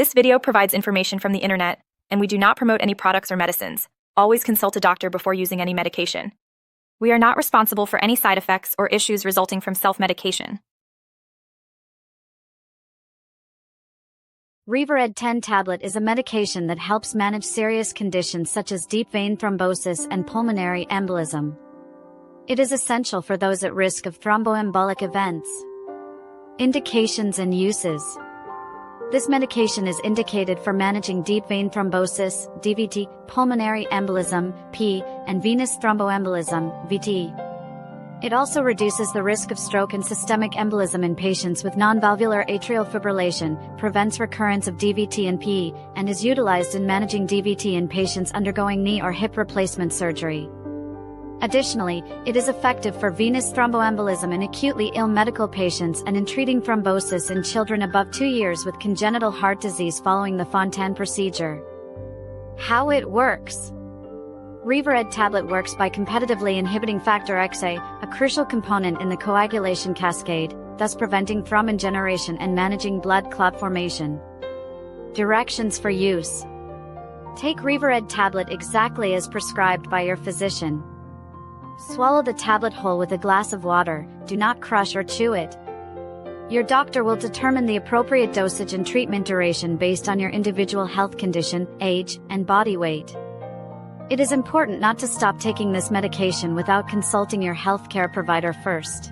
This video provides information from the internet, and we do not promote any products or medicines. Always consult a doctor before using any medication. We are not responsible for any side effects or issues resulting from self-medication. Rivared Tablet is a medication that helps manage serious conditions such as deep vein thrombosis and pulmonary embolism. It is essential for those at risk of thromboembolic events. Indications and uses. This medication is indicated for managing deep vein thrombosis, DVT, pulmonary embolism, PE, and venous thromboembolism, VT. It also reduces the risk of stroke and systemic embolism in patients with nonvalvular atrial fibrillation, prevents recurrence of DVT and PE, and is utilized in managing DVT in patients undergoing knee or hip replacement surgery. Additionally, it is effective for venous thromboembolism in acutely ill medical patients and in treating thrombosis in children above 2 years with congenital heart disease following the Fontan procedure. How it works. Rivared Tablet works by competitively inhibiting factor XA, a crucial component in the coagulation cascade, thus preventing thrombin generation and managing blood clot formation. Directions for use. Take Rivared Tablet exactly as prescribed by your physician. Swallow the tablet whole with a glass of water, do not crush or chew it. Your doctor will determine the appropriate dosage and treatment duration based on your individual health condition, age, and body weight. It is important not to stop taking this medication without consulting your healthcare provider first.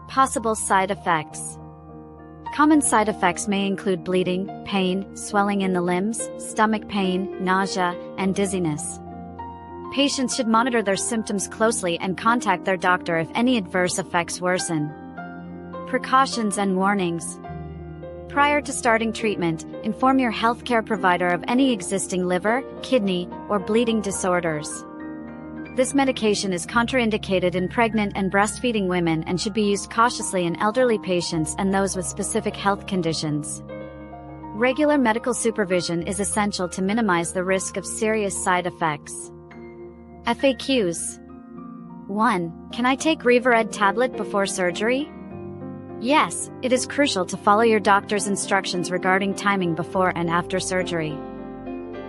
Possible side effects. Common side effects may include bleeding, pain, swelling in the limbs, stomach pain, nausea, and dizziness. Patients should monitor their symptoms closely and contact their doctor if any adverse effects worsen. Precautions and warnings. Prior to starting treatment, inform your healthcare provider of any existing liver, kidney, or bleeding disorders. This medication is contraindicated in pregnant and breastfeeding women and should be used cautiously in elderly patients and those with specific health conditions. Regular medical supervision is essential to minimize the risk of serious side effects. FAQs. 1. Can I take Rivared Tablet before surgery? Yes, it is crucial to follow your doctor's instructions regarding timing before and after surgery.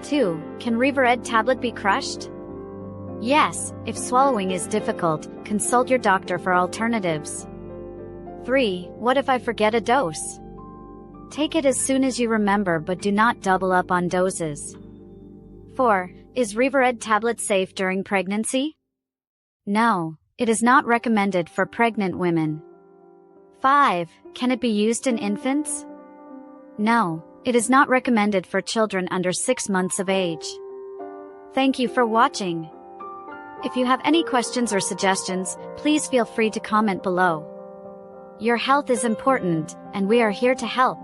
2. Can Rivared Tablet be crushed? Yes, if swallowing is difficult, consult your doctor for alternatives. 3. What if I forget a dose? Take it as soon as you remember but do not double up on doses. 4. Is Rivared Tablet safe during pregnancy? No, it is not recommended for pregnant women. 5. Can it be used in infants? No, it is not recommended for children under 6 months of age. Thank you for watching. If you have any questions or suggestions, please feel free to comment below. Your health is important, and we are here to help.